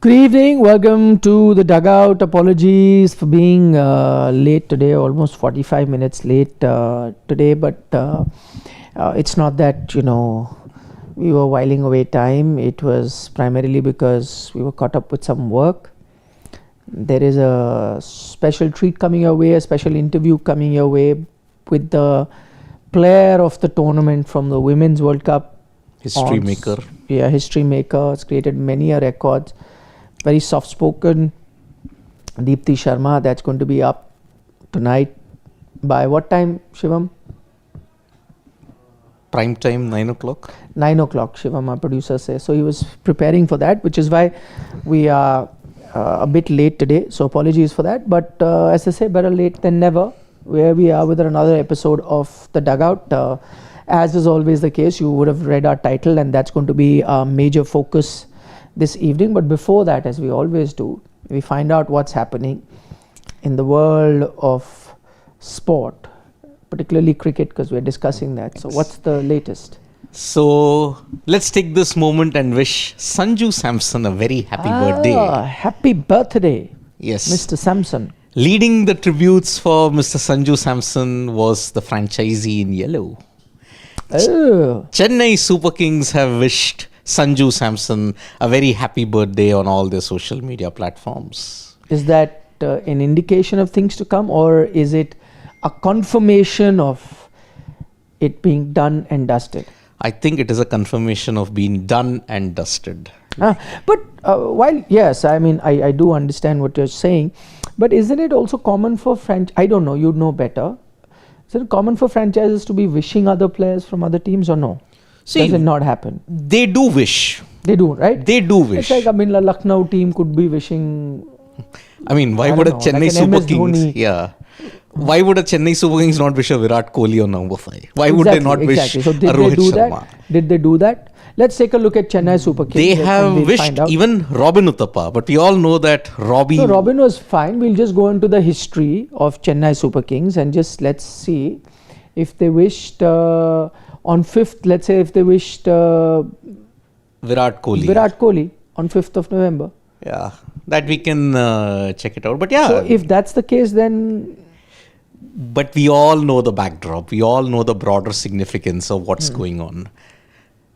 Good evening. Welcome to the Dugout. Apologies for being late today, almost 45 minutes late today. But it's not that, we were whiling away time. It was primarily because we were caught up with some work. There is a special treat coming your way, a special interview coming your way with the player of the tournament from the Women's World Cup. History maker. Yeah, history maker. It's created many a records. Very soft-spoken. Deepti Sharma. That's going to be up tonight. By what time, Shivam? Prime time, 9 o'clock. 9 o'clock, Shivam, our producer says. So he was preparing for that, which is why we are a bit late today. So apologies for that. But as I say, better late than never. Where we are with another episode of The Dugout. As is always the case, you would have read our title, and that's going to be a major focus this evening. But before that, as we always do, we find out what's happening in the world of sport, particularly cricket, because we're discussing that. So what's the latest? So let's take this moment and wish Sanju Samson a very happy birthday. Happy birthday, Yes. Mr. Samson. Leading the tributes for Mr. Sanju Samson was the franchisee in yellow. Oh. Chennai Super Kings have wished Sanju Samson a very happy birthday on all their social media platforms. Is that an indication of things to come, or is it a confirmation of it being done and dusted? I think it is a confirmation of being done and dusted. But while, yes, I mean, I do understand what you're saying, but isn't it also common for I don't know, you'd know better. Is it common for franchises to be wishing other players from other teams, or no? See, does it not happen? They do wish. They do, right? They do wish. It's like, the Lucknow team could be wishing. Why would a Chennai Super Kings? Dhoni. Yeah. Why would a Chennai Super Kings not wish a Virat Kohli on number 5? Why would they not wish so a Rohit Sharma? Did they do that? Let's take a look at Chennai Super Kings. They have wished even Robin Uthappa, but we all know that Robin was fine. We'll just go into the history of Chennai Super Kings and just let's see if they wished on 5th, let's say if they wished Virat Kohli on 5th of November. Yeah, that we can check it out. But yeah. So if that's the case, then... But we all know the backdrop. We all know the broader significance of what's going on.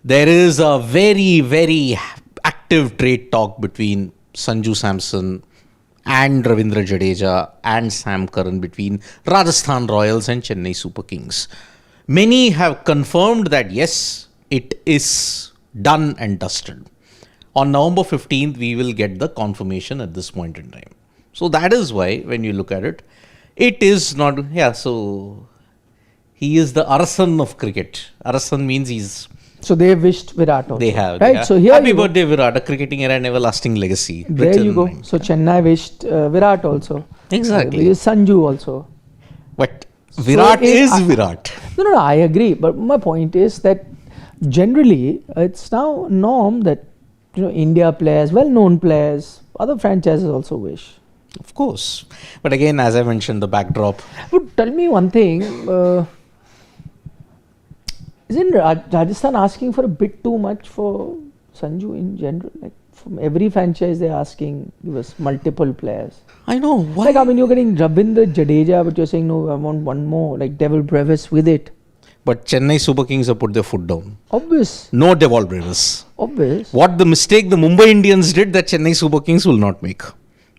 There is a very, very active trade talk between Sanju Samson and Ravindra Jadeja and Sam Curran between Rajasthan Royals and Chennai Super Kings. Many have confirmed that yes, it is done and dusted. On November 15th, we will get the confirmation at this point in time. So that is why when you look at it, it is not, so he is the Arasan of cricket. Arasan means he's... So they have wished Virat also. They have. Right, so here happy birthday Virat, a cricketing era and everlasting legacy. There you go. So Chennai wished Virat also. Exactly. Sanju also. But Virat is Virat. No, I agree. But my point is that generally it's now norm that India players, well-known players, other franchises also wish. Of course. But again, as I mentioned, the backdrop. But tell me one thing. Isn't Rajasthan asking for a bit too much for Sanju in general? Like from every franchise they're asking, give us multiple players. I know. Why? Like, you're getting Ravindra, Jadeja, but you're saying, no, I want one more, like Devil Brevis with it. But Chennai Super Kings have put their foot down. Obvious. No Devil Brevis. Obvious. What the mistake the Mumbai Indians did that Chennai Super Kings will not make.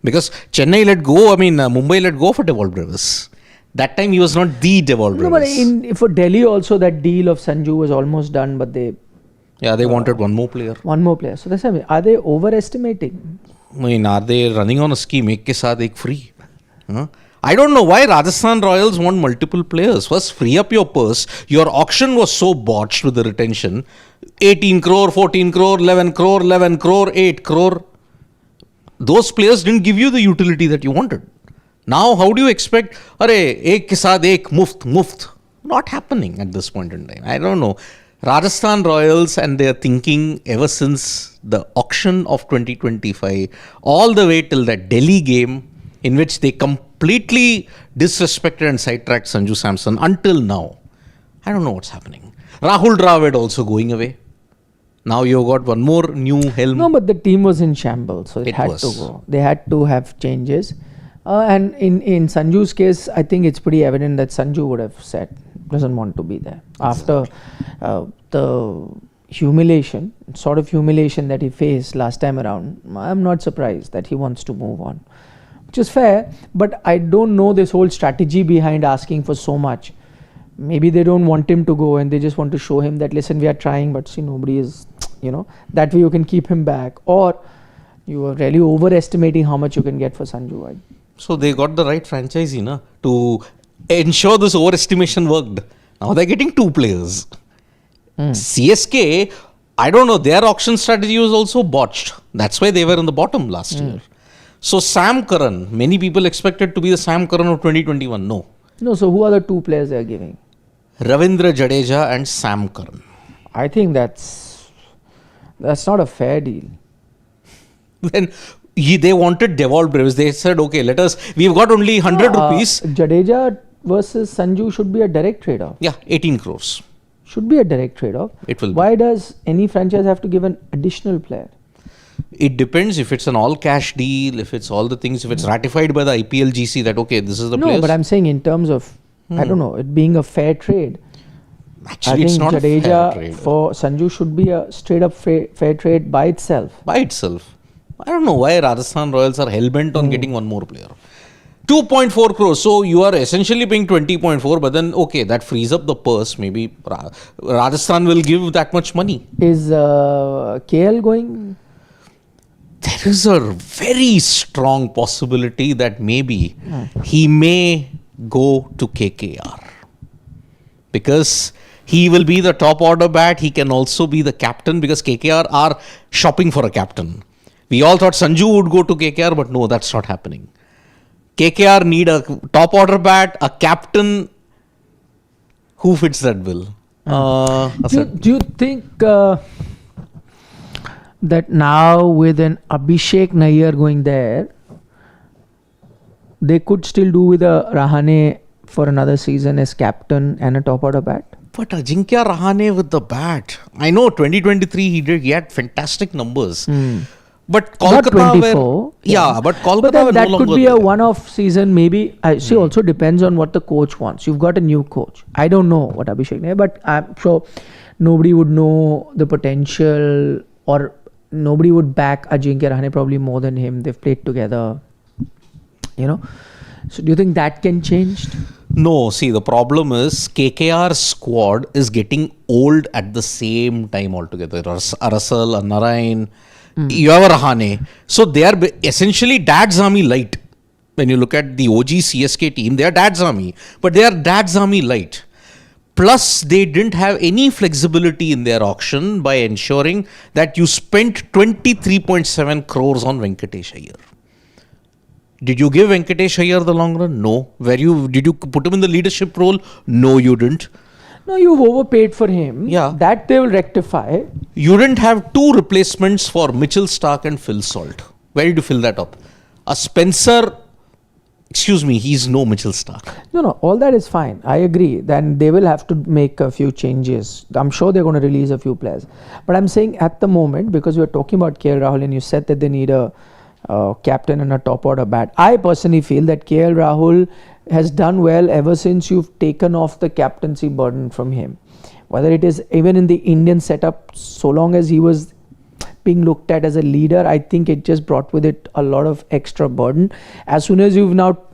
Because Chennai let go, Mumbai let go for Devil Brevis. That time he was not the Devil Brevis. No, but for Delhi also that deal of Sanju was almost done, but they... Yeah, they wanted one more player. One more player. So that's what I mean. Are they overestimating? Are they running on a scheme, ek ke saath ek free? I don't know why Rajasthan Royals want multiple players. First, free up your purse. Your auction was so botched with the retention. 18 crore, 14 crore, 11 crore, 11 crore, 8 crore. Those players didn't give you the utility that you wanted. Now, how do you expect, ek ke saath ek, muft? Not happening at this point in time. I don't know. Rajasthan Royals and their thinking ever since the auction of 2025, all the way till that Delhi game in which they completely disrespected and sidetracked Sanju Samson until now. I don't know what's happening. Rahul Dravid also going away. Now you've got one more new helm. No, but the team was in shambles, so it had was. to go. They had to have changes. And in Sanju's case, I think it's pretty evident that Sanju would have said, doesn't want to be there. After the humiliation that he faced last time around, I'm not surprised that he wants to move on. Which is fair, but I don't know this whole strategy behind asking for so much. Maybe they don't want him to go and they just want to show him that, listen, we are trying, but see, nobody is, that way you can keep him back. Or you are really overestimating how much you can get for Sanju. So they got the right franchisee to ensure this overestimation worked. Now they're getting 2 players. CSK, I don't know, their auction strategy was also botched. That's why they were in the bottom last year. So Sam Curran, many people expected to be the Sam Curran of 2021. No, so who are the 2 players they're giving? Ravindra, Jadeja and Sam Curran. I think that's not a fair deal. Then they wanted devolved Braves. They said, okay, we've got only 100 rupees. Jadeja versus Sanju should be a direct trade-off. Yeah, 18 crores. Should be a direct trade-off. It will Why does any franchise have to give an additional player? It depends if it's an all-cash deal, if it's all the things, if it's ratified by the IPL GC that, okay, this is the players. No, but I'm saying in terms of, I don't know, it being a fair trade. Actually, I it's think not a fair Jadeja trade. for Sanju should be a straight-up fair trade by itself. By itself. I don't know why Rajasthan Royals are hell-bent on getting one more player. 2.4 crores. So you are essentially paying 20.4, but then, okay, that frees up the purse. Maybe Rajasthan will give that much money. Is KL going? There is a very strong possibility that maybe he may go to KKR. Because he will be the top order bat. He can also be the captain because KKR are shopping for a captain. We all thought Sanju would go to KKR, but no, that's not happening. KKR need a top order bat, a captain. Who fits that bill? Do you think that now with an Abhishek Nair going there, they could still do with a Rahane for another season as captain and a top order bat? But Ajinkya Rahane with the bat. I know 2023 he had fantastic numbers. But Kolkata Not 24. But Kolkata But then were that no could longer be a there. one-off season. Maybe see. Also depends on what the coach wants. You've got a new coach. I don't know what Abhishek Nair, but I'm sure nobody would know the potential, or nobody would back Ajinkya Rahane probably more than him. They've played together. So do you think that can change? No, see, the problem is KKR squad is getting old at the same time altogether. Arasal, Narayan, you have a Rahane. So they are essentially Dad's Army light. When you look at the OG CSK team, they are Dad's Army. But they are Dad's Army light. Plus, they didn't have any flexibility in their auction by ensuring that you spent 23.7 crores on Venkatesh Iyer. Did you give Venkatesh Iyer the long run? No. Did you put him in the leadership role? No, you didn't. No, you've overpaid for him. Yeah. That they will rectify. You didn't have 2 replacements for Mitchell Stark and Phil Salt. Where did you fill that up? A Spencer, he's no Mitchell Stark. No, all that is fine. I agree. Then they will have to make a few changes. I'm sure they're going to release a few players. But I'm saying at the moment, because we are talking about KL Rahul and you said that they need a captain and a top order bat. I personally feel that KL Rahul has done well ever since you've taken off the captaincy burden from him. Whether it is even in the Indian setup, so long as he was being looked at as a leader, I think it just brought with it a lot of extra burden. As soon as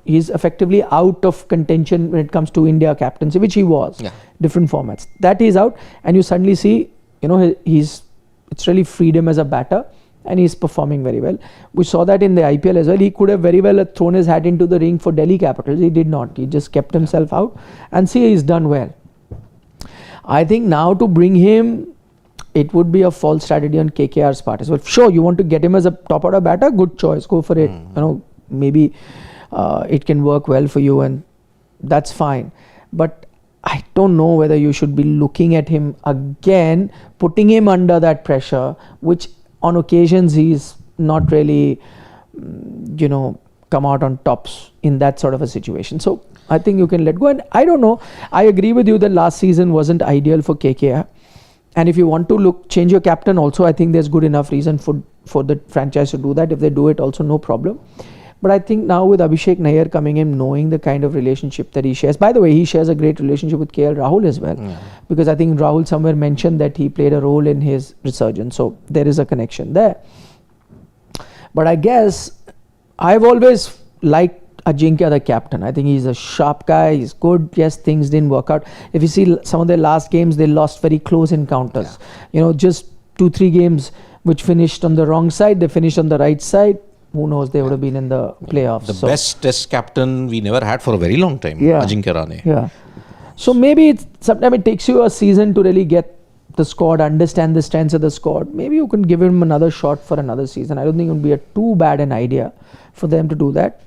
he's effectively out of contention when it comes to India captaincy, which he was, different formats. That he's out, and you suddenly see, it's really freed him as a batter. And he's performing very well. We saw that in the IPL as well. He could have very well thrown his hat into the ring for Delhi Capitals. He did not. He just kept himself out. And see, he's done well. I think now to bring him, it would be a false strategy on KKR's part as well. Sure, you want to get him as a top order batter, good choice. Go for it. Maybe it can work well for you, and that's fine. But I don't know whether you should be looking at him again, putting him under that pressure, which on occasions he's not really, come out on tops in that sort of a situation. So I think you can let go. And I don't know. I agree with you that last season wasn't ideal for KKR. And if you want to change your captain also, I think there's good enough reason for the franchise to do that. If they do it also, no problem. But I think now with Abhishek Nair coming in, knowing the kind of relationship that he shares. By the way, he shares a great relationship with KL Rahul as well. Because I think Rahul somewhere mentioned that he played a role in his resurgence. So there is a connection there. But I guess I've always liked Ajinkya, the captain. I think he's a sharp guy. He's good. Yes, things didn't work out. If you see some of their last games, they lost very close encounters. Just 2-3 games which finished on the wrong side. They finished on the right side. Who knows, they would have been in the playoffs. The best test captain we never had for a very long time, Ajinkya Rahane. Yeah. So maybe sometimes it takes you a season to really get the squad, understand the strengths of the squad. Maybe you can give him another shot for another season. I don't think it would be too bad an idea for them to do that.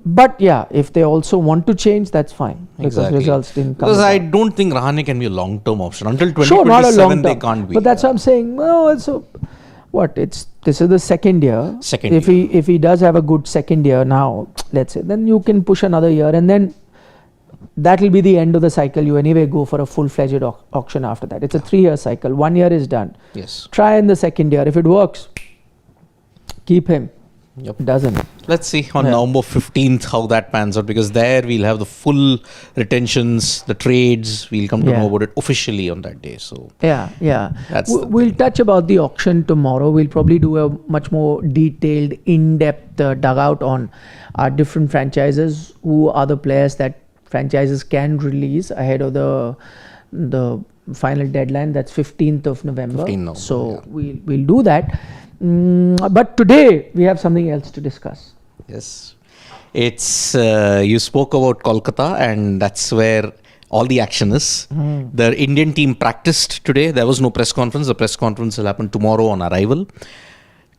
But yeah, if they also want to change, that's fine. Because results didn't come. Because I don't think Rahane can be a long-term option. Until 2027, sure, not a long-term, they can't be. But that's what I'm saying. Well, also, this is the second year. If he does have a good second year now, let's say, then you can push another year, and then that will be the end of the cycle. You anyway go for a full-fledged auction after that. It's a 3-year cycle. 1 year is done. Yes. Try in the second year. If it works, keep him. Yep. Doesn't. Let's see on November 15th how that pans out, because there we'll have the full retentions, the trades. We'll come to know about it officially on that day. So we'll touch about the auction tomorrow. We'll probably do a much more detailed, in-depth dugout on our different franchises. Who are the players that franchises can release ahead of the final deadline? That's 15th of November. We'll do that. But today we have something else to discuss. Yes, it's you spoke about Kolkata, and that's where all the action is. The Indian team practiced today. There was no press conference. The press conference will happen tomorrow on arrival.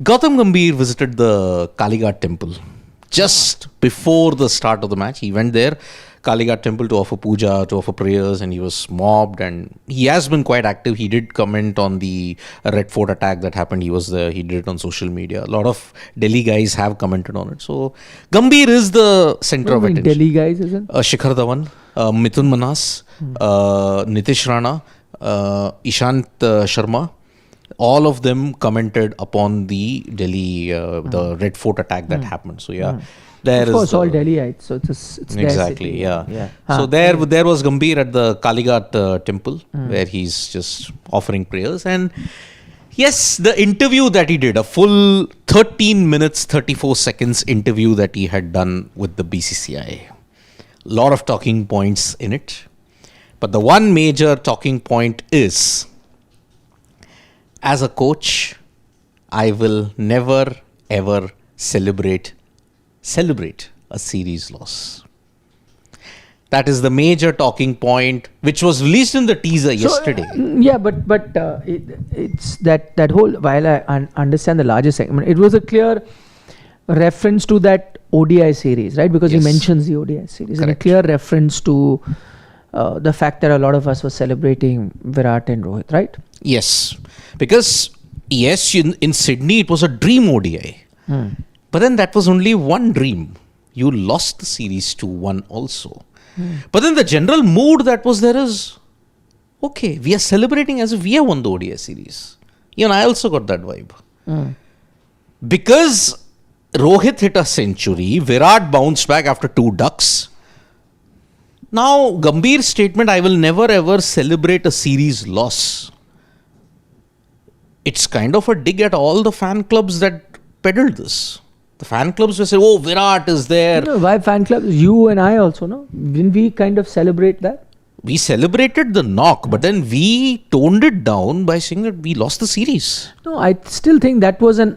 Gautam Gambhir visited the Kalighat temple just before the start of the match. He went there, Kalighat temple, to offer puja, to offer prayers, and he was mobbed, and he has been quite active. He did comment on the Red Fort attack that happened. He was there. He did it on social media. A lot of Delhi guys have commented on it. So Gambhir is the center of attention. Delhi guys, isn't? Shikhar Dhawan, Mithun Manas, Nitish Rana, Ishant Sharma. All of them commented upon the Delhi, the Red Fort attack that happened. So of course, all Delhiites. So it's exactly, So there was Gambhir at the Kalighat temple, where he's just offering prayers. And yes, the interview that he did, a full 13 minutes, 34 seconds interview that he had done with the BCCI. A lot of talking points in it. But the one major talking point is, as a coach, I will never ever celebrate a series loss. That is the major talking point, which was released in the teaser yesterday. But it's that whole, while I understand the larger segment, it was a clear reference to that ODI series, right? Because he mentions the ODI series. Correct. And a clear reference to the fact that a lot of us were celebrating Virat and Rohit, right? Yes. Because, in Sydney, it was a dream ODI. But then that was only one dream. You lost the series 2-1 also. But then the general mood that was there is, okay, we are celebrating as if we have won the ODI series. I also got that vibe. Because Rohit hit a century, Virat bounced back after 2 ducks. Now, Gambhir's statement, I will never ever celebrate a series loss. It's kind of a dig at all the fan clubs that peddled this. The fan clubs will say, oh, Virat is there. Why fan clubs? You and I also, no? Didn't we kind of celebrate that? We celebrated the knock, but then we toned it down by saying that we lost the series. No, I still think that was an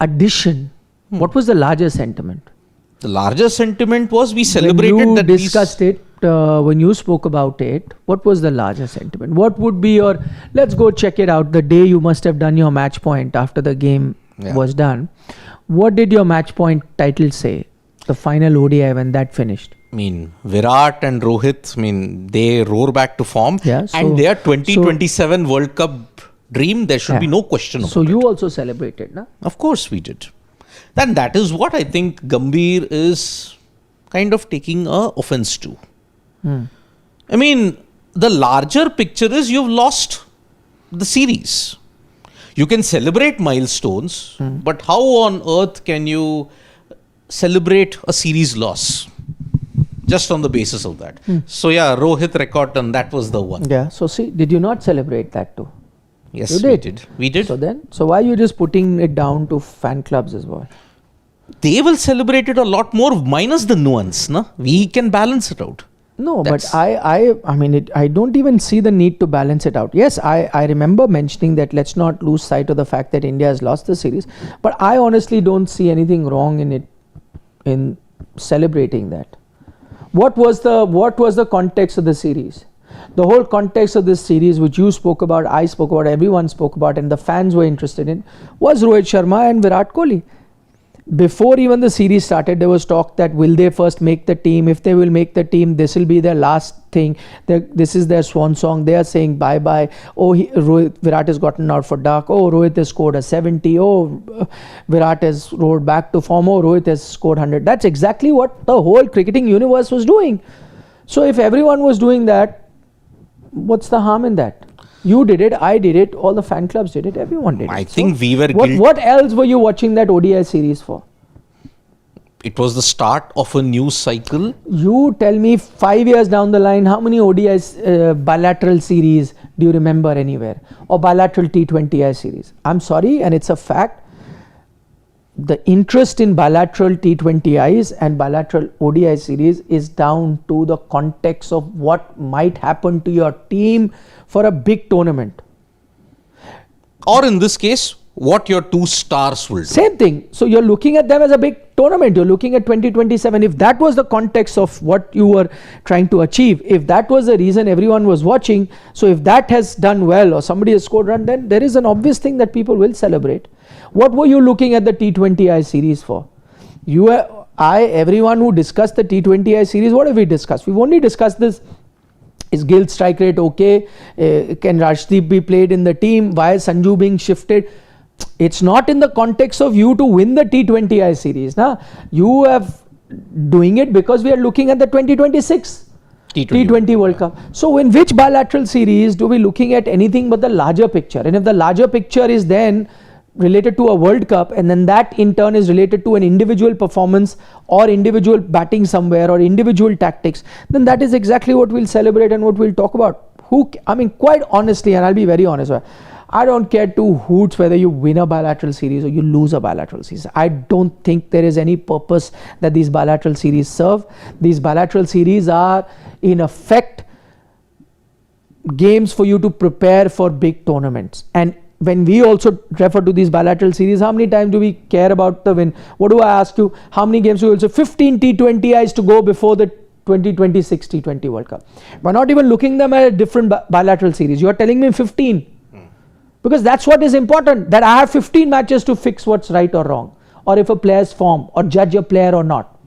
addition. What was the larger sentiment? The larger sentiment was we celebrated when you discussed it, when you spoke about it, what was the larger sentiment? What would be your, let's go check it out, the day you must have done your match point after the game was done. What did your match point title say? The final ODI when that finished? Virat and Rohit, they roar back to form. And their 2027 World Cup dream, there should be no question about it. So you also celebrated, na? Of course we did. Then that is what I think Gambhir is kind of taking offense to. the larger picture is you've lost the series. You can celebrate milestones, but how on earth can you celebrate a series loss? Just on the basis of that. So yeah, Rohit record, and that was the one. Yeah. So see, did you not celebrate that too? Yes, You we did. did. We did. So why are you just putting it down to fan clubs as well? They will celebrate it a lot more, minus the nuance. Na? We can balance it out. No, That's- but I mean, I don't even see the need to balance it out. Yes, I remember mentioning that let's not lose sight of the fact that India has lost the series. But I honestly don't see anything wrong in it, in celebrating that. What was the context of the series? The whole context of this series, which you spoke about, I spoke about, everyone spoke about, and the fans were interested in, was Rohit Sharma and Virat Kohli. Before even the series started, there was talk that will they first make the team? If they will make the team, this will be their last thing. This is their swan song. They are saying bye-bye. Oh, Virat has gotten out for duck. Oh, Rohit has scored a 70. Oh, Virat has rolled back to form. Oh, Rohit has scored 100. That's exactly what the whole cricketing universe was doing. So if everyone was doing that, what's the harm in that? You did it, I did it, all the fan clubs did it, everyone did it. I think we were guilty. What else were you watching that ODI series for? It was the start of a new cycle. You tell me 5 years down the line, how many ODI bilateral series do you remember anywhere? Or bilateral T20I series? I'm sorry, and it's a fact. The interest in bilateral T20Is and bilateral ODI series is down to the context of what might happen to your team for a big tournament. Or in this case, what your two stars will do. Same thing. So you're looking at them as a big tournament. You're looking at 2027. If that was the context of what you were trying to achieve, if that was the reason everyone was watching, so if that has done well or somebody has scored run, then there is an obvious thing that people will celebrate. What were you looking at the T20I series for? Everyone who discussed the T20I series, what have we discussed? We've only discussed this. Is Gill's strike rate okay? Can Rajdeep be played in the team? Why is Sanju being shifted? It's not in the context of you to win the T20I series. Nah? You are doing it because we are looking at the 2026 T20 World Cup. So in which bilateral series do we looking at anything but the larger picture? And if the larger picture is then related to a World Cup, and then that in turn is related to an individual performance or individual batting somewhere or individual tactics, then that is exactly what we'll celebrate and what we'll talk about. Quite honestly, and I'll be very honest, I don't care two hoots whether you win a bilateral series or you lose a bilateral series. I don't think there is any purpose that these bilateral series serve. These bilateral series are in effect games for you to prepare for big tournaments. And when we also refer to these bilateral series, how many times do we care about the win? What do I ask you? How many games do you also? 15 T20Is to go before the 2026 T20 World Cup. We're not even looking them at a different bilateral series. You are telling me 15. Because that's what is important. That I have 15 matches to fix what's right or wrong. Or if a player's form, or judge a player or not.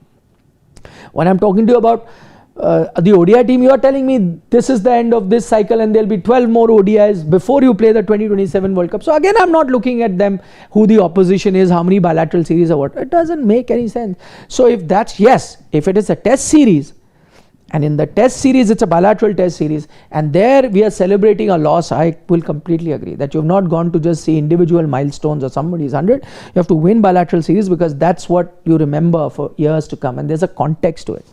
When I'm talking to you about the ODI team, you are telling me this is the end of this cycle and there'll be 12 more ODIs before you play the 2027 World Cup. So again, I'm not looking at them, who the opposition is, how many bilateral series or what. It doesn't make any sense. So if that's, yes, if it is a test series, and in the test series, it's a bilateral test series, and there we are celebrating a loss, I will completely agree that you have not gone to just see individual milestones or somebody's 100. You have to win bilateral series because that's what you remember for years to come, and there's a context to it.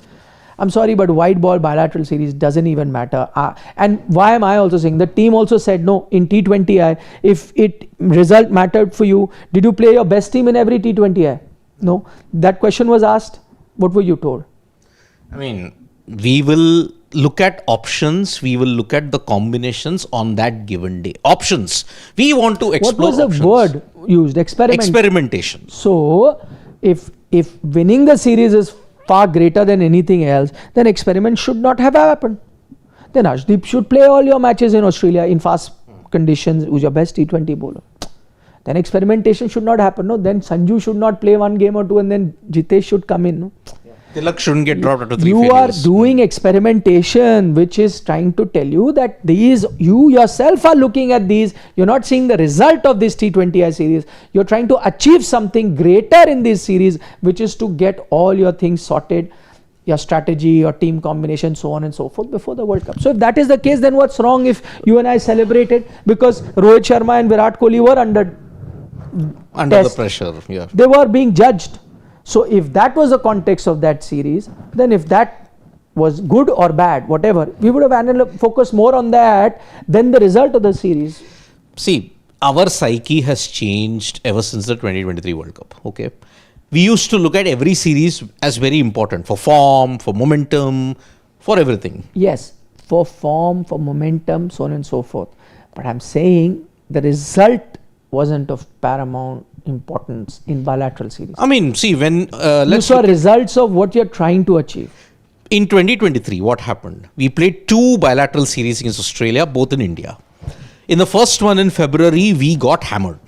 I'm sorry, but white ball bilateral series doesn't even matter. And why am I also saying? The team also said no in T20I. If it result mattered for you, did you play your best team in every T20I? No. That question was asked. What were you told? I mean, we will look at options. We will look at the combinations on that given day. Options. We want to explore. What was the word used? Experimentation. So, if winning the series is far greater than anything else, then experiment should not have happened. Then Ashdeep should play all your matches in Australia in fast conditions, who's your best T20 bowler. Then experimentation should not happen. No, then Sanju should not play one game or two, and then Jitesh should come in. No? Tilak shouldn't get dropped after 3 You failures. are doing experimentation, which is trying to tell you that you yourself are looking at these. You're not seeing the result of this T20I series. You're trying to achieve something greater in this series, which is to get all your things sorted your strategy, your team combination, so on and so forth before the World Cup. So if that is the case, then what's wrong if you and I celebrated? Because Rohit Sharma and Virat Kohli were under the pressure. Yeah. They were being judged. So if that was the context of that series, then if that was good or bad, whatever, we would have focused more on that than the result of the series. See, our psyche has changed ever since the 2023 World Cup. Okay. We used to look at every series as very important for form, for momentum, for everything. Yes, for form, for momentum, so on and so forth. But I'm saying the result wasn't of paramount importance in bilateral series. I mean, see, when you saw results of what you're trying to achieve. In 2023, what happened? We played 2 bilateral series against Australia, both in India. In the first one in February, we got hammered.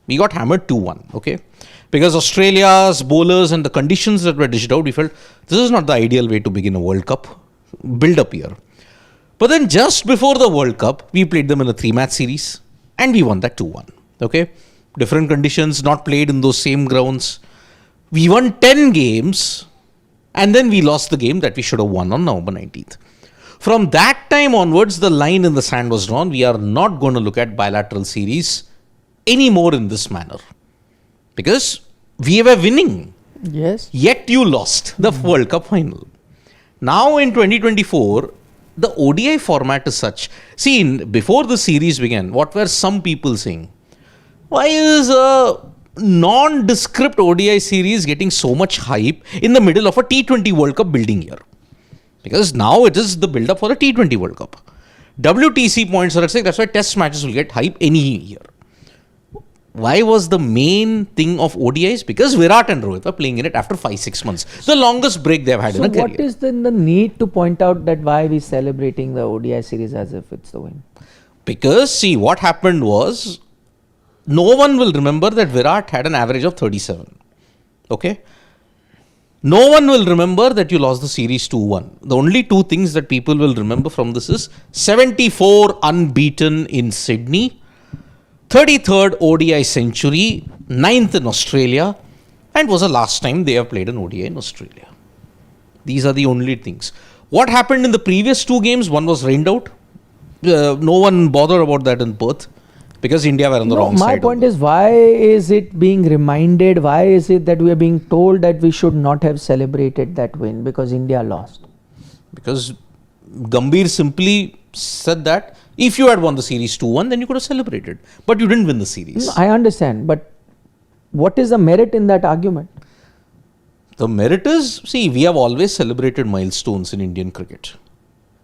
We got hammered 2-1, okay? Because Australia's bowlers and the conditions that were dished out, we felt this is not the ideal way to begin a World Cup build up year. But then just before the World Cup, we played them in a 3-match series and we won that 2-1, okay? Different conditions, not played in those same grounds. We won 10 games and then we lost the game that we should have won on November 19th. From that time onwards, the line in the sand was drawn. We are not going to look at bilateral series anymore in this manner. Because we were winning. Yes. Yet you lost the World Cup final. Now in 2024, the ODI format is such. See, before the series began, what were some people saying? Why is a nondescript ODI series getting so much hype in the middle of a T20 World Cup building year? Because now it is the build-up for the T20 World Cup. WTC points are at stake. That's why test matches will get hype any year. Why was the main thing of ODIs? Because Virat and Rohit were playing in it after 5-6 months. The longest break they've had in a career. So what is then the need to point out that why we celebrating the ODI series as if it's the win? Because see, what happened was, no one will remember that Virat had an average of 37. Okay? No one will remember that you lost the series 2-1. The only 2 things that people will remember from this is 74 unbeaten in Sydney, 33rd ODI century, 9th in Australia, and was the last time they have played an ODI in Australia. These are the only things. What happened in the previous 2 games? One was rained out. No one bothered about that in Perth because India were on the wrong side. My point is, why is it being reminded? Why is it that we are being told that we should not have celebrated that win because India lost? Because Gambhir simply said that if you had won the series 2-1, then you could have celebrated. But you didn't win the series. No, I understand. But what is the merit in that argument? The merit is, see, we have always celebrated milestones in Indian cricket.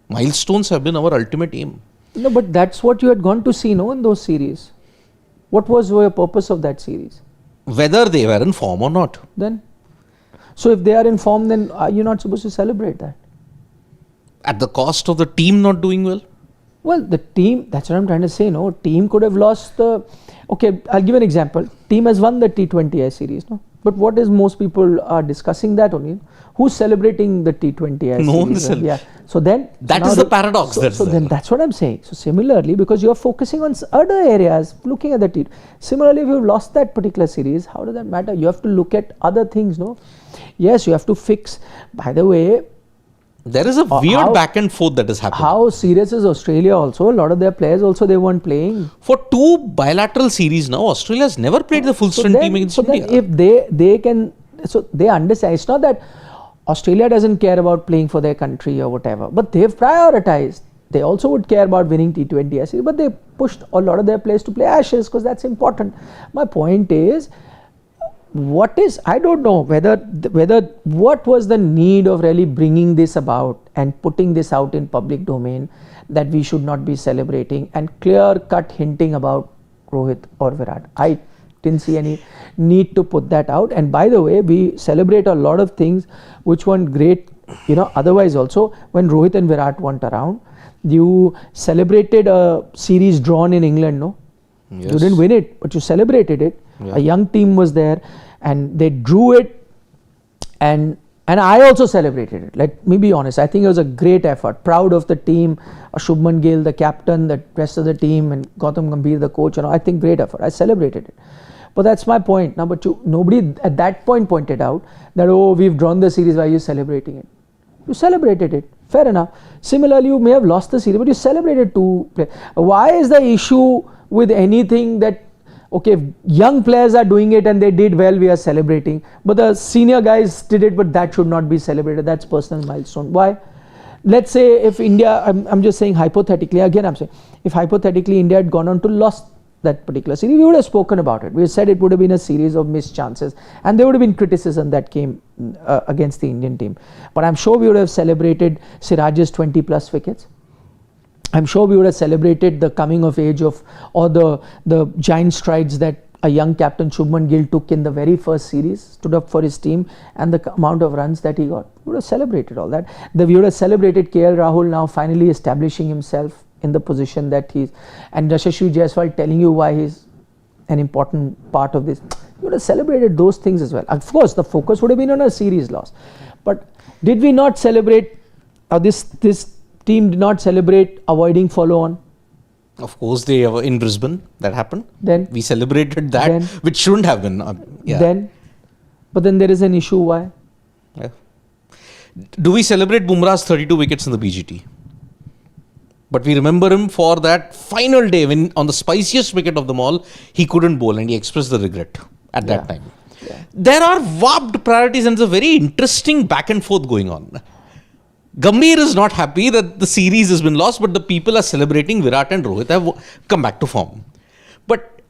Milestones have been our ultimate aim. No, but that's what you had gone to see, no, in those series. What was the purpose of that series? Whether they were in form or not. Then? So if they are in form, then are you not supposed to celebrate that? At the cost of the team not doing well? Well, the team, that's what I'm trying to say, no? Team could have lost the... Okay, I'll give an example. Team has won the T20I series, no? But what is most people are discussing that only? Who's celebrating the T20I series? Yeah. So then... That is the paradox. So then that's what I'm saying. So similarly, because you're focusing on other areas, looking at the T... Similarly, if you've lost that particular series, how does that matter? You have to look at other things, no? Yes, you have to fix... By the way... There is a weird back and forth that is happening. How serious is Australia also? A lot of their players also, they weren't playing. For 2 bilateral series now, Australia has never played the full strength team against India. So then if they can... So they understand. It's not that Australia doesn't care about playing for their country or whatever. But they've prioritized. They also would care about winning T20 series. But they pushed a lot of their players to play Ashes because that's important. My point is... I don't know whether what was the need of really bringing this about and putting this out in public domain that we should not be celebrating and clear-cut hinting about Rohit or Virat. I didn't see any need to put that out. And by the way, we celebrate a lot of things which weren't great, otherwise also. When Rohit and Virat weren't around, you celebrated a series drawn in England, no? Yes. You didn't win it, but you celebrated it. Yeah. A young team was there and they drew it, and I also celebrated it. Let me be honest, I think it was a great effort. Proud of the team, Shubman Gill, the captain, the rest of the team, and Gautam Gambhir, the coach. I think great effort. I celebrated it. But that's my point. Number 2, nobody at that point pointed out that, oh, we've drawn the series, why are you celebrating it? You celebrated it. Fair enough. Similarly, you may have lost the series, but you celebrated 2 players. Why is the issue with anything that, okay, if young players are doing it and they did well, we are celebrating. But the senior guys did it, but that should not be celebrated. That's personal milestone. Why? Let's say if India, I'm just saying hypothetically, again I'm saying, if hypothetically India had gone on to lost that particular series, we would have spoken about it. We said it would have been a series of missed chances, and there would have been criticism that came against the Indian team. But I'm sure we would have celebrated Siraj's 20 plus wickets. I'm sure we would have celebrated the coming of age of, or the giant strides that a young captain Shubman Gill took in the very first series, stood up for his team, and the amount of runs that he got. We would have celebrated all that. We would have celebrated KL Rahul now finally establishing himself in the position that he's, and Yashasvi Jaiswal telling you why he's an important part of this. You would have celebrated those things as well. Of course, the focus would have been on a series loss. But did we not celebrate, this team did not celebrate avoiding follow-on? Of course, they were in Brisbane. That happened. Then we celebrated that, which shouldn't have been. But then there is an issue. Why? Yeah. Do we celebrate Bumrah's 32 wickets in the BGT? But we remember him for that final day when, on the spiciest wicket of them all, he couldn't bowl, and he expressed the regret at that time. Yeah. There are warped priorities, and there's a very interesting back and forth going on. Gambhir is not happy that the series has been lost, but the people are celebrating Virat and Rohit have come back to form. But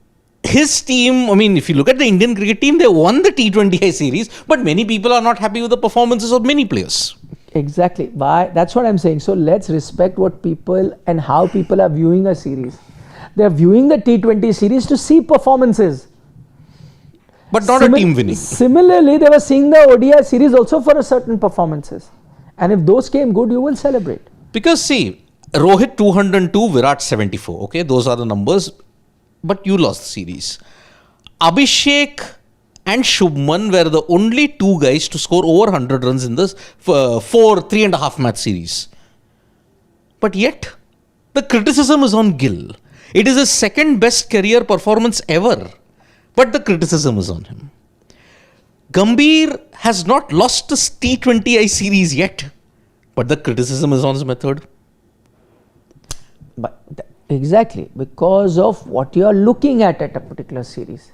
his team, I mean, if you look at the Indian cricket team, they won the T20I series, but many people are not happy with the performances of many players. Exactly. Why? That's what I'm saying. So let's respect what people and how people are viewing a series. They're viewing the T20 series to see performances. But not a team winning. Similarly, they were seeing the ODI series also for a certain performances. And if those came good, you will celebrate. Because see, Rohit 202, Virat 74. Okay, those are the numbers. But you lost the series. Abhishek and Shubman were the only 2 guys to score over 100 runs in this 3.5 match series. But yet, the criticism is on Gill. It is his second best career performance ever. But the criticism is on him. Gambhir has not lost his T20I series yet, but the criticism is on his method. But exactly, because of what you are looking at a particular series.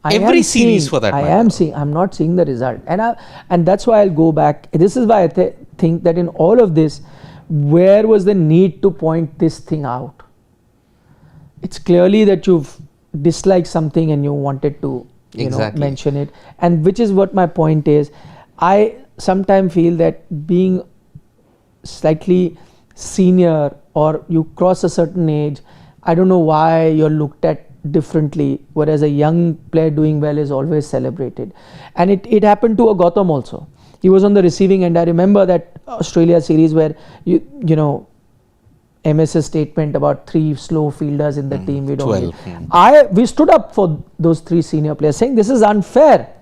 Every series for that matter. I'm not seeing the result. And that's why I'll go back. This is why I think that in all of this, where was the need to point this thing out? It's clearly that you've disliked something and you wanted to mention it, and which is what my point is. I sometimes feel that being slightly senior or you cross a certain age, I don't know why you're looked at differently, whereas a young player doing well is always celebrated. And it happened to a Gautam also. He was on the receiving end. I remember that Australia series where you know MS's statement about 3 slow fielders in the team. We don't. We stood up for those 3 senior players, saying this is unfair.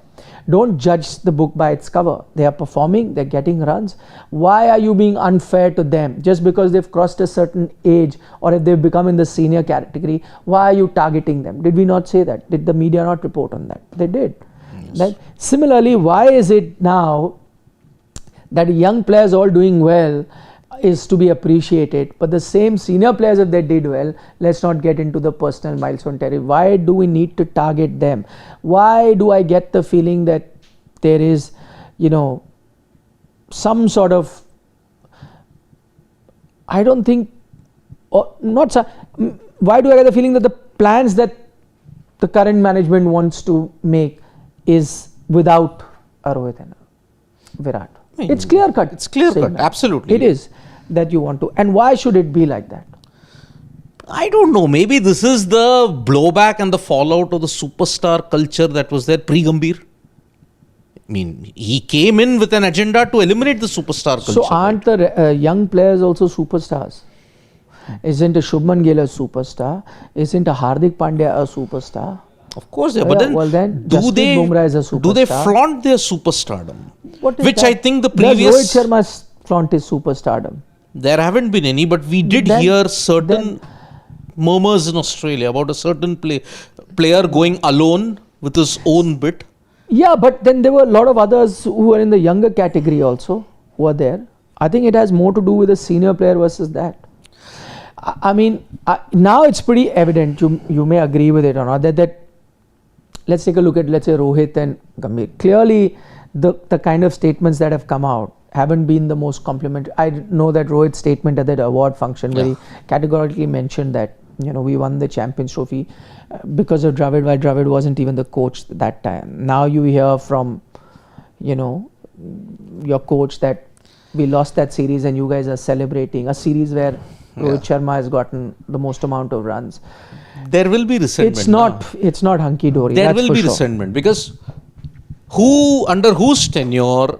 Don't judge the book by its cover. They are performing, they're getting runs. Why are you being unfair to them? Just because they've crossed a certain age or if they've become in the senior category, why are you targeting them? Did we not say that? Did the media not report on that? They did. Yes. Similarly, why is it now that young players all doing well is to be appreciated, but the same senior players, if they did well, let's not get into the personal milestone territory. Why do we need to target them? Why do I get the feeling that there is, some sort of, I don't think, or not, why do I get the feeling that the plans that the current management wants to make is without a Rohit and a Virat? It's clear cut. It's clear cut. Absolutely. It is that you want to. And why should it be like that? I don't know. Maybe this is the blowback and the fallout of the superstar culture that was there pre-Gambhir. I mean, he came in with an agenda to eliminate the superstar culture. So aren't the young players also superstars? Isn't a Shubman Gill a superstar? Isn't a Hardik Pandya a superstar? Of course, but then do they flaunt their superstardom? Which I think the previous... Does Rohit Sharma flaunt his superstardom? There haven't been any, but we did hear certain murmurs in Australia about a certain player going alone with his own bit. Yeah, but then there were a lot of others who were in the younger category also. were there. I think it has more to do with the senior player versus that. I mean, now it's pretty evident, you may agree with it or not, that let's take a look at, let's say, Rohit and Gambhir. Clearly, the kind of statements that have come out haven't been the most complimentary. I know that Rohit's statement at that award function where he categorically mentioned that, we won the Champions Trophy because of Dravid, while Dravid wasn't even the coach that time. Now you hear from, your coach that we lost that series and you guys are celebrating a series where Rohit Sharma has gotten the most amount of runs. There will be resentment. It's not hunky dory. There will be resentment because under whose tenure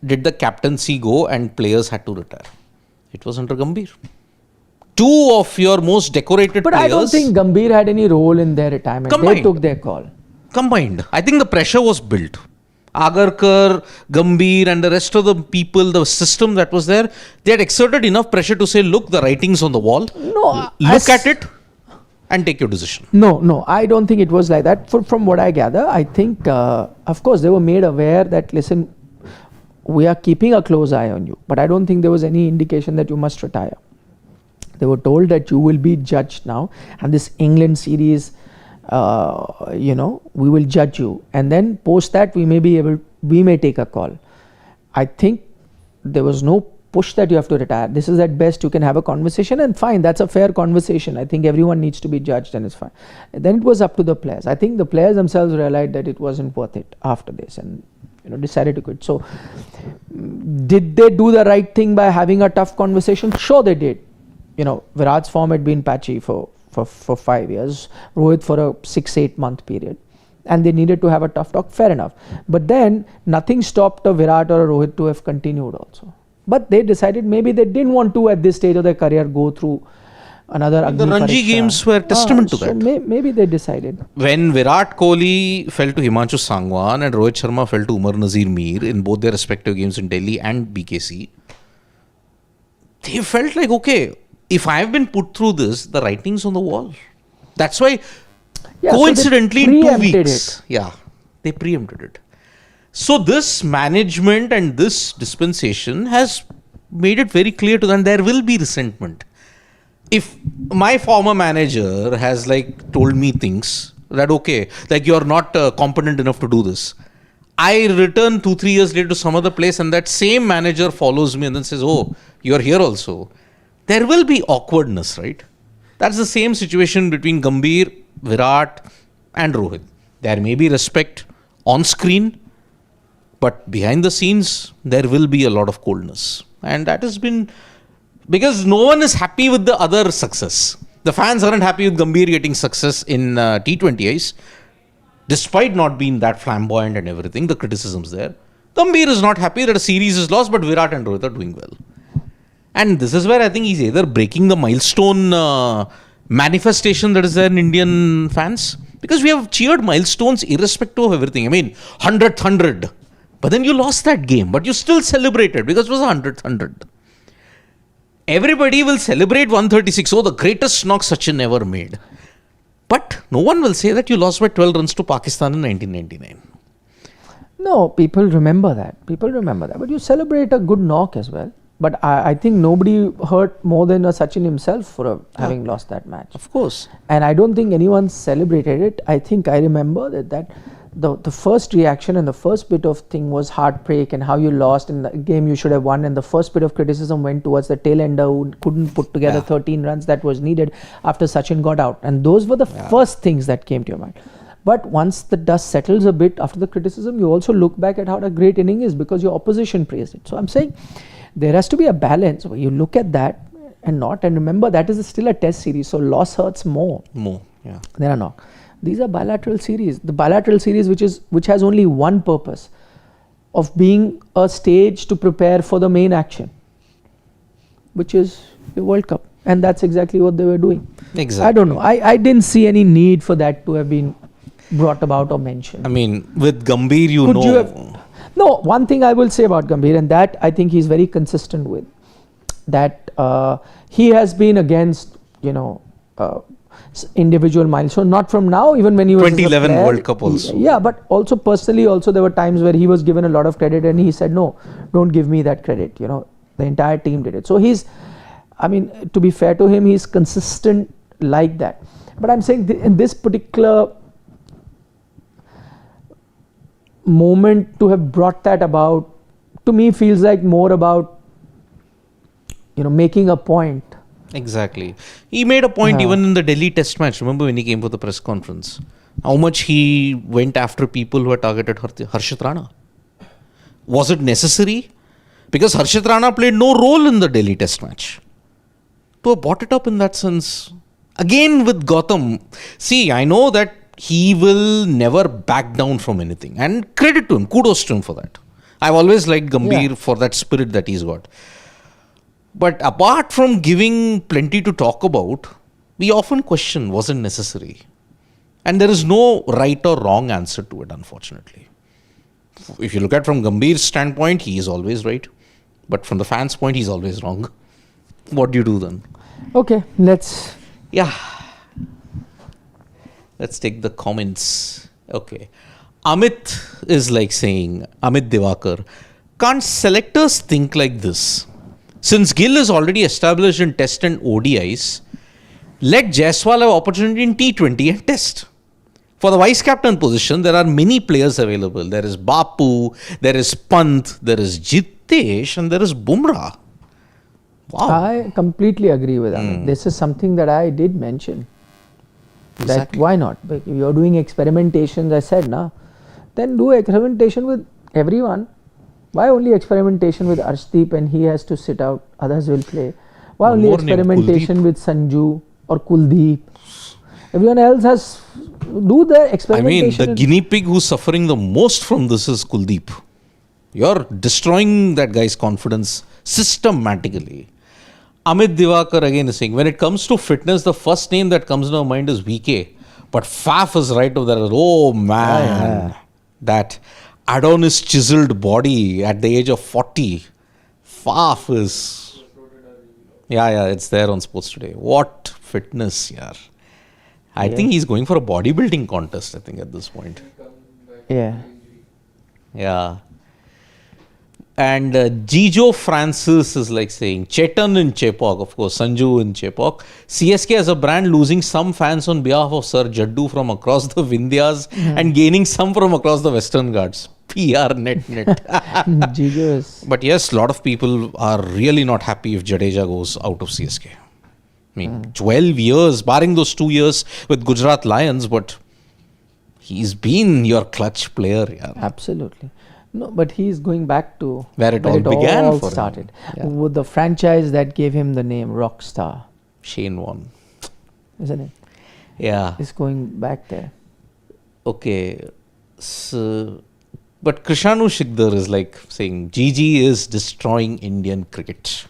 did the captaincy go and players had to retire? It was under Gambhir. Two of your most decorated players. But I don't think Gambhir had any role in their retirement. They took their call. Combined. I think the pressure was built. Agarkar, Gambhir and the rest of the people, the system that was there, they had exerted enough pressure to say, look, the writing's on the wall. No, look at it and take your decision. No, I don't think it was like that. From what I gather, I think, of course, they were made aware that, listen, we are keeping a close eye on you. But I don't think there was any indication that you must retire. They were told that you will be judged now. And this England series, we will judge you. And then post that, we may take a call. I think there was no push that you have to retire. This is at best you can have a conversation, and fine, that's a fair conversation. I think everyone needs to be judged and it's fine. Then it was up to the players. I think the players themselves realized that it wasn't worth it after this and decided to quit. So did they do the right thing by having a tough conversation? Sure they did. Virat's form had been patchy for 5 years, Rohit for a 6-8 month period, and they needed to have a tough talk, fair enough. But then nothing stopped a Virat or a Rohit to have continued also. But they decided maybe they didn't want to at this stage of their career go through another Agni The Ranji games were testament to so that. Maybe they decided. When Virat Kohli fell to Himanshu Sangwan and Rohit Sharma fell to Umar Nazir Mir in both their respective games in Delhi and BKC, they felt like, okay, if I have been put through this, the writing's on the wall. That's why, coincidentally, so in 2 weeks, they preempted it. So this management and this dispensation has made it very clear to them there will be resentment. If my former manager has told me things that, okay, you're not competent enough to do this, I return 2-3 years later to some other place and that same manager follows me and then says, oh, you're here also. There will be awkwardness, right? That's the same situation between Gambhir, Virat and Rohit. There may be respect on screen, but behind the scenes, there will be a lot of coldness. And that has been because no one is happy with the other success. The fans aren't happy with Gambhir getting success in T20Is, despite not being that flamboyant and everything, the criticisms there. Gambhir is not happy that a series is lost, but Virat and Rohit are doing well. And this is where I think he's either breaking the milestone manifestation that is there in Indian fans. Because we have cheered milestones irrespective of everything. I mean, 100th 100. But then you lost that game. But you still celebrated because it was 100th 100. Everybody will celebrate 136. Oh, the greatest knock Sachin ever made. But no one will say that you lost by 12 runs to Pakistan in 1999. No, people remember that. But you celebrate a good knock as well. But I think nobody hurt more than Sachin himself for having lost that match. Of course. And I don't think anyone celebrated it. I think I remember that the first reaction and the first bit of thing was heartbreak and how you lost in the game you should have won. And the first bit of criticism went towards the tail ender who couldn't put together 13 runs that was needed after Sachin got out. And those were the first things that came to your mind. But once the dust settles a bit after the criticism, you also look back at how a great inning is because your opposition praised it. So I'm saying there has to be a balance where you look at that and remember that is still a test series, so loss hurts more. There are knock. These are bilateral series. The bilateral series which has only one purpose of being a stage to prepare for the main action, which is the World Cup, and that's exactly what they were doing. Exactly. I don't know. I didn't see any need for that to have been brought about or mentioned. I mean, with Gambhir, No, one thing I will say about Gambhir, and that I think he's very consistent with, that he has been against, individual milestone, not from now, even when he was 2011 World Cup also. Yeah, but also personally, also there were times where he was given a lot of credit and he said, no, don't give me that credit. The entire team did it. So to be fair to him, he's consistent like that. But I'm saying in this particular moment, to have brought that about, to me feels like more about making a point. Exactly. He made a point even in the Delhi Test match. Remember when he came for the press conference? How much he went after people who had targeted Harshit Rana. Was it necessary? Because Harshit Rana played no role in the Delhi Test match. To have brought it up in that sense. Again with Gautam. See, I know that he will never back down from anything. And credit to him. Kudos to him for that. I've always liked Gambhir for that spirit that he's got. But apart from giving plenty to talk about, we often question, was it necessary? And there is no right or wrong answer to it, unfortunately. If you look at from Gambhir's standpoint, he is always right. But from the fans' point, he's always wrong. What do you do then? Okay, let's take the comments. Okay. Amit is like saying, Amit Divakar, can't selectors think like this? Since Gill is already established in Test and ODIs, let Jaiswal have opportunity in T20 and Test. For the vice captain position, there are many players available. There is Bapu, there is Pant, there is Jitesh, and there is Bumrah. Wow. I completely agree with that. This is something that I did mention. Exactly. That why not? If you're doing experimentations, I said, then do experimentation with everyone. Why only experimentation with Arshdeep and he has to sit out, others will play? Why only experimentation with Sanju or Kuldeep? Everyone else has do the experimentation. I mean, the guinea pig who's suffering the most from this is Kuldeep. You're destroying that guy's confidence systematically. Amit Divakar again is saying, when it comes to fitness, the first name that comes to our mind is VK. But Faf is right over there. Oh man, that Adonis chiseled body at the age of 40. Faf is... Yeah, it's there on Sports Today. What fitness, yeah. I think he's going for a bodybuilding contest, I think, at this point. Yeah. And Gijo Francis is like saying, Chetan in Chepauk, of course, Sanju in Chepauk. CSK as a brand losing some fans on behalf of Sir Jaddu from across the Vindhyas and gaining some from across the Western Ghats. PR net. But yes, a lot of people are really not happy if Jadeja goes out of CSK. I mean, 12 years, barring those 2 years with Gujarat Lions, but he's been your clutch player. Yeah. Absolutely. No, but he's going back to where it all began all for started. him. With the franchise that gave him the name Rockstar. Shane won. Isn't it? Yeah. It's going back there. Okay. So, but Krishanu Shikdar is like saying, GG is destroying Indian cricket.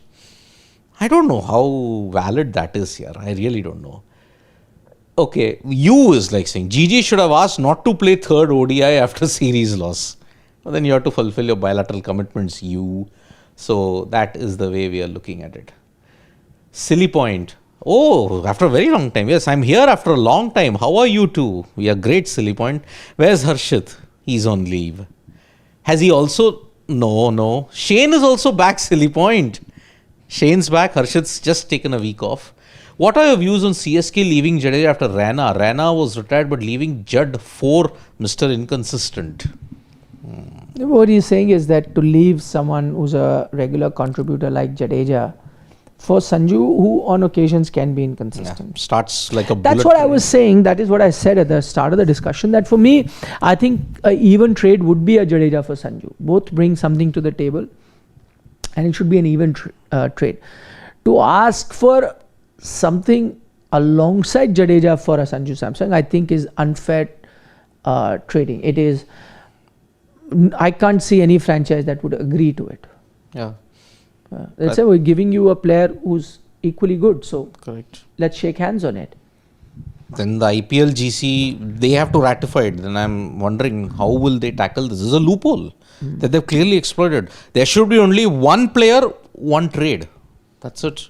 I don't know how valid that is here. I really don't know. Okay. You is like saying, GG should have asked not to play third ODI after series loss. Well, then you have to fulfill your bilateral commitments, So that is the way we are looking at it. Silly point. Oh, after a very long time. Yes, I'm here after a long time. How are you two? We are great, Silly point. Where's Harshit? He's on leave. Has he also... No. Shane is also back, Silly point. Shane's back. Harshit's just taken a week off. What are your views on CSK leaving Jadeja after Raina? Raina was retired but leaving Jad for Mr. Inconsistent. What he's saying is that to leave someone who's a regular contributor like Jadeja for Sanju, who on occasions can be inconsistent. Yeah, starts like a bullet. That's what I was saying. That is what I said at the start of the discussion, that for me, I think an even trade would be a Jadeja for Sanju. Both bring something to the table and it should be an even trade. To ask for something alongside Jadeja for a Sanju Samson, I think is unfair trading. It is... I can't see any franchise that would agree to it. Yeah. Let's say we're giving you a player who's equally good, so correct. Let's shake hands on it. Then the IPL GC, they have to ratify it. Then I'm wondering, how will they tackle this? This is a loophole that they've clearly exploited. There should be only one player, one trade. That's it.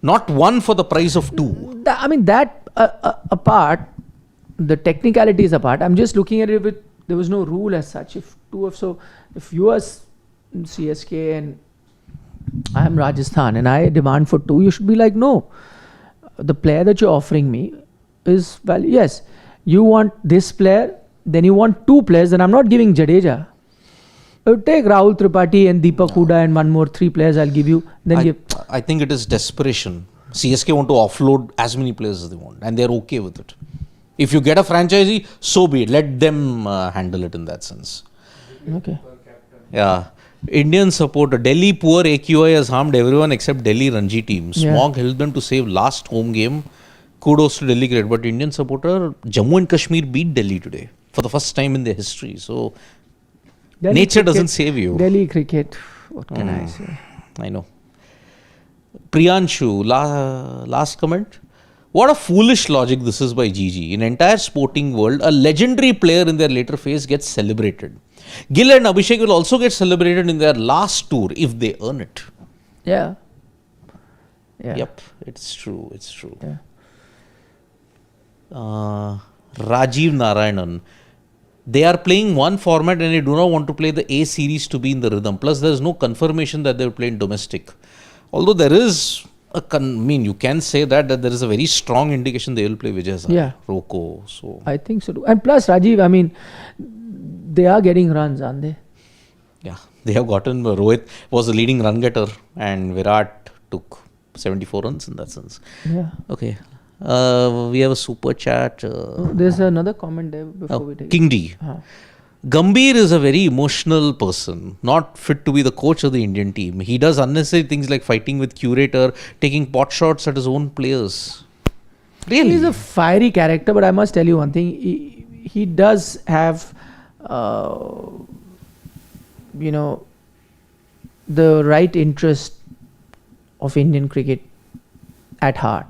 Not one for the price of two. That apart, the technicalities apart, I'm just looking at it with, there was no rule as such. If you are CSK and I am Rajasthan and I demand for 2, you should be like, no, the player that you're offering me is value. Yes, you want this player, then you want 2 players, then I'm not giving Jadeja. Take Rahul Tripathi and Deepak Hooda and 1 more 3 players I'll give you. Then I think it is desperation. CSK want to offload as many players as they want, and they're okay with it. If you get a franchisee, so be it. Let them handle it in that sense. Okay. Yeah. Indian supporter. Delhi poor AQI has harmed everyone except Delhi Ranji team. Smog helped them to save last home game. Kudos to Delhi cricket. But Indian supporter, Jammu and Kashmir beat Delhi today for the first time in their history. So Delhi nature cricket, doesn't save you. Delhi cricket. What can I say? I know. Priyanshu, last comment. What a foolish logic this is by GG. In entire sporting world, a legendary player in their later phase gets celebrated. Gill and Abhishek will also get celebrated in their last tour if they earn it. Yeah. Yep, it's true. Yeah. Rajiv Narayanan. They are playing one format and they do not want to play the A series to be in the rhythm. Plus, there is no confirmation that they will play in domestic. Although there is you can say that there is a very strong indication they will play Vijay Roko. So I think so too. And plus, Rajiv, they are getting runs, aren't they? Yeah, they have gotten. Rohit was the leading run getter, and Virat took 74 runs in that sense. Yeah. Okay. We have a super chat. There's another comment there before we take King D. Gambhir is a very emotional person, not fit to be the coach of the Indian team. He does unnecessary things like fighting with curator, taking pot shots at his own players. Really? He's a fiery character, but I must tell you one thing. He does have, the right interest of Indian cricket at heart.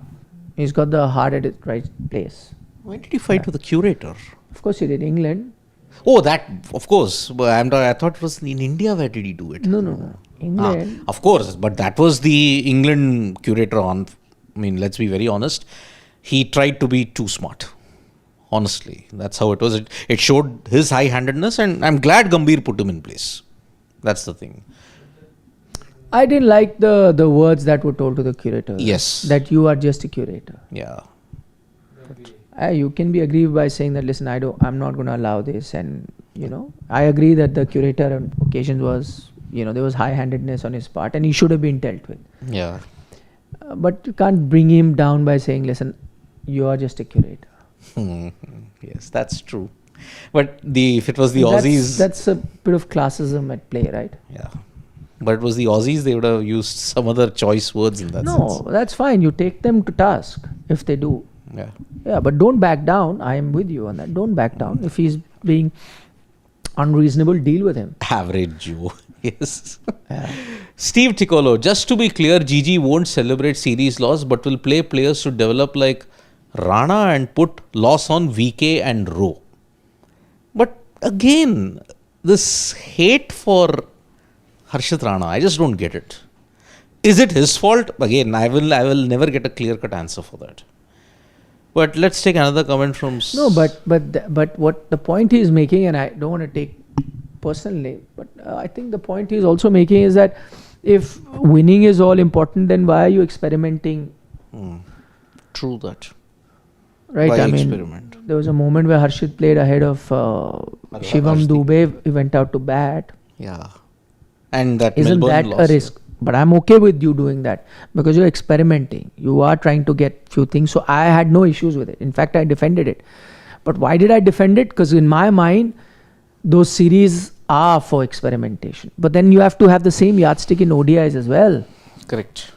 He's got the heart at its right place. When did he fight with the curator? Of course he did. England. Oh, that, of course. But I thought it was in India. Where did he do it? No. England. Of course. But that was the England curator on. Let's be very honest. He tried to be too smart. Honestly. That's how it was. It showed his high-handedness, and I'm glad Gambhir put him in place. That's the thing. I didn't like the words that were told to the curator. Yes. That you are just a curator. Yeah. You can be aggrieved by saying that, listen, I'm not going to allow this, and I agree that the curator on occasions was, there was high-handedness on his part, and he should have been dealt with. Yeah. But you can't bring him down by saying, listen, you are just a curator. Yes, that's true. But if it was the Aussies, that's a bit of classism at play, right? Yeah. But it was the Aussies, they would have used some other choice words in that sense. No, that's fine. You take them to task if they do. Yeah, but don't back down. I am with you on that. Don't back down. If he's being unreasonable, deal with him. Average Joe. Yes. Steve Ticolo, just to be clear, GG won't celebrate series loss, but will play players to develop like Rana and put loss on VK and Rowe. But again, this hate for Harshit Rana, I just don't get it. Is it his fault? Again, I will never get a clear-cut answer for that. But let's take another comment from... No, but what the point he is making, and I don't want to take personally, but I think the point he is also making is that if winning is all important, then why are you experimenting? True that. Right, why experiment? There was a moment where Harshit played ahead of Shivam Dubey. He went out to bat. Yeah. And that Isn't Melbourne that loss, a risk? But I'm okay with you doing that because you're experimenting. You are trying to get few things. So I had no issues with it. In fact, I defended it. But why did I defend it? Because in my mind, those series are for experimentation. But then you have to have the same yardstick in ODIs as well. Correct.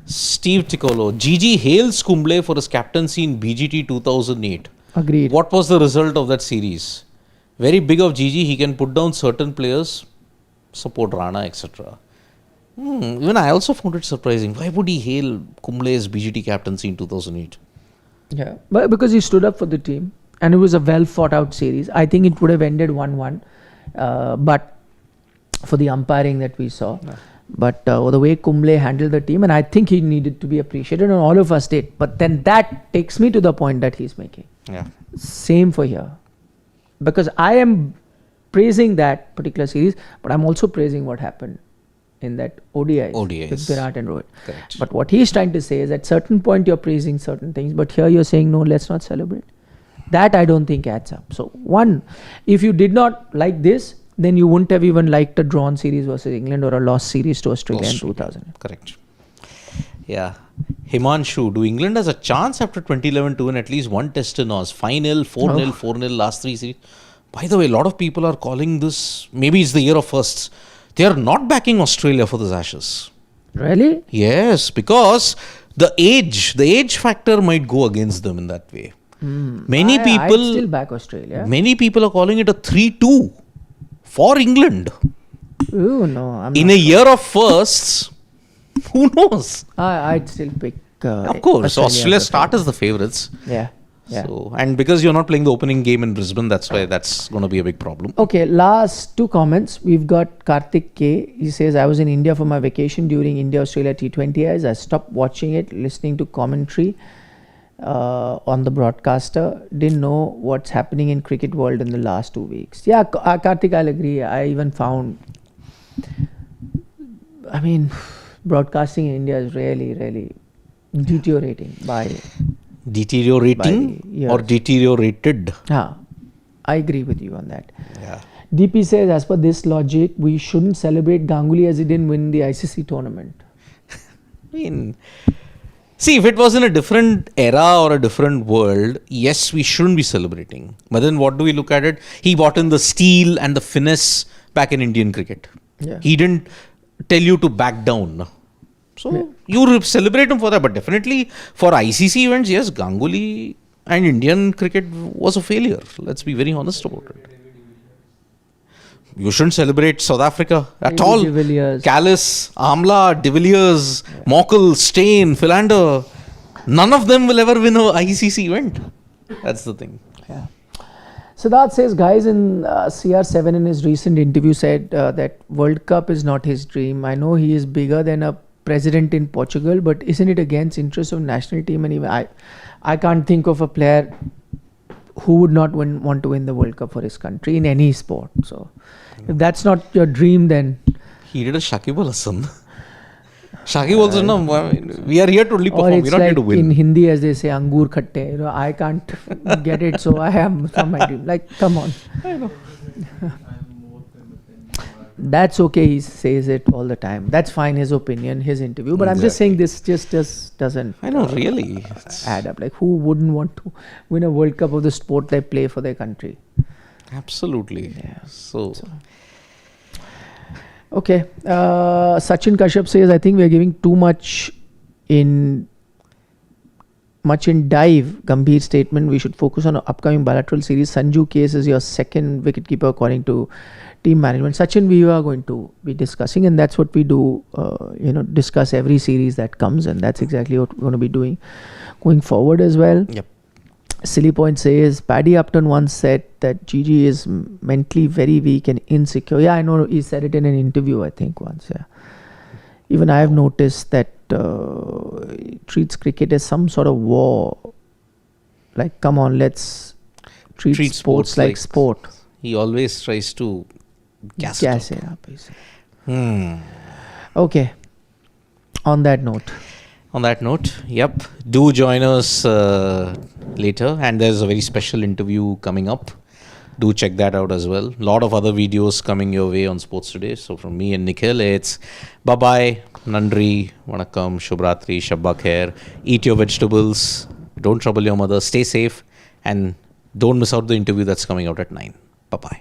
Steve Ticolo, GG hails Kumble for his captaincy in BGT 2008. Agreed. What was the result of that series? Very big of GG, he can put down certain players, support Rana, etc. Even I also found it surprising. Why would he hail Kumble's BGT captaincy in 2008? Yeah, but because he stood up for the team and it was a well fought out series. I think it would have ended 1-1, but for the umpiring that we saw. But the way Kumble handled the team, and I think he needed to be appreciated, and all of us did. But then that takes me to the point that he's making. Yeah. Same for here. Because I am praising that particular series, but I'm also praising what happened in that ODIs. With Virat and Rohit. Correct. But what he's trying to say is at certain point you're praising certain things, but here you're saying no, let's not celebrate. That I don't think adds up. So one, if you did not like this, then you wouldn't have even liked a drawn series versus England or a lost series to Australia in 2000. Correct. Yeah. Himanshu, do England has a chance after 2011 to win at least one test in Oz? 5-0, 4-0, 4-0 last three series. By the way, a lot of people are calling this, maybe it's the year of firsts. They are not backing Australia for this Ashes. Really? Yes, because the age factor might go against them in that way. Many I'd people still back Australia. Many people are calling it a 3-2 for England. Ooh, no. I'm In not a year of firsts, who knows? I'd still pick. Of course, Australia start as the favourites. Yeah. Yeah. So, and because you're not playing the opening game in Brisbane, that's why that's going to be a big problem. Okay, last two comments. We've got Karthik K. He says, I was in India for my vacation during India-Australia T20Is. I stopped watching it, listening to commentary on the broadcaster. Didn't know what's happening in cricket world in the last 2 weeks. Yeah, Karthik, I'll agree. I even found, broadcasting in India is really, really deteriorating by... Deteriorating or deteriorated? I agree with you on that. Yeah. DP says, as per this logic, we shouldn't celebrate Ganguly as he didn't win the ICC tournament. See, if it was in a different era or a different world, yes, we shouldn't be celebrating. But then what do we look at it? He brought in the steel and the finesse back in Indian cricket. Yeah. He didn't tell you to back down. So you celebrate him for that. But definitely for ICC events, yes, Ganguly and Indian cricket was a failure. Let's be very honest about it. You shouldn't celebrate South Africa at all. De Villiers. Callis, Amla, De Villiers, Mockle, Steyn, Philander. None of them will ever win a ICC event. That's the thing. Yeah. Siddharth says, guys, in CR7 in his recent interview said that World Cup is not his dream. I know he is bigger than a president in Portugal, but isn't it against interest of national team? And even I can't think of a player who would not want to win the World Cup for his country in any sport. So if that's not your dream, then... He did a Shakib Al Hasan. Shakib also, no, we are here to only perform, we're not here to win. In Hindi, as they say, Angur Khatte. You know, I can't get it, so I am from my dream. Like, come on. I know. That's okay, he says it all the time. That's fine, his opinion, his interview. But I'm just saying this just doesn't... I know, really. Add up. Like, who wouldn't want to win a World Cup of the sport they play for their country? Absolutely. Yeah. So. Okay. Sachin Kashyap says, I think we are giving too much in dive. Gambhir statement. We should focus on upcoming bilateral series. Sanju case is your second wicketkeeper according to team management. Sachin, we are going to be discussing, and that's what we do, discuss every series that comes, and that's exactly what we're going to be doing going forward as well. Yep. Silly Point says, Paddy Upton once said that Gigi is mentally very weak and insecure. Yeah, I know he said it in an interview, I think, once. Yeah. Even I have noticed that he treats cricket as some sort of war. Like, come on, let's treat sports like sport. He always tries to gas it up. Okay. On that note, yep. Do join us later, and there's a very special interview coming up. Do check that out as well. A lot of other videos coming your way on Sports Today. So from me and Nikhil, it's bye-bye, Nandri, Vanakkam, Shubhratri, Shabba Khair. Eat your vegetables. Don't trouble your mother. Stay safe. And don't miss out the interview that's coming out at 9. Bye-bye.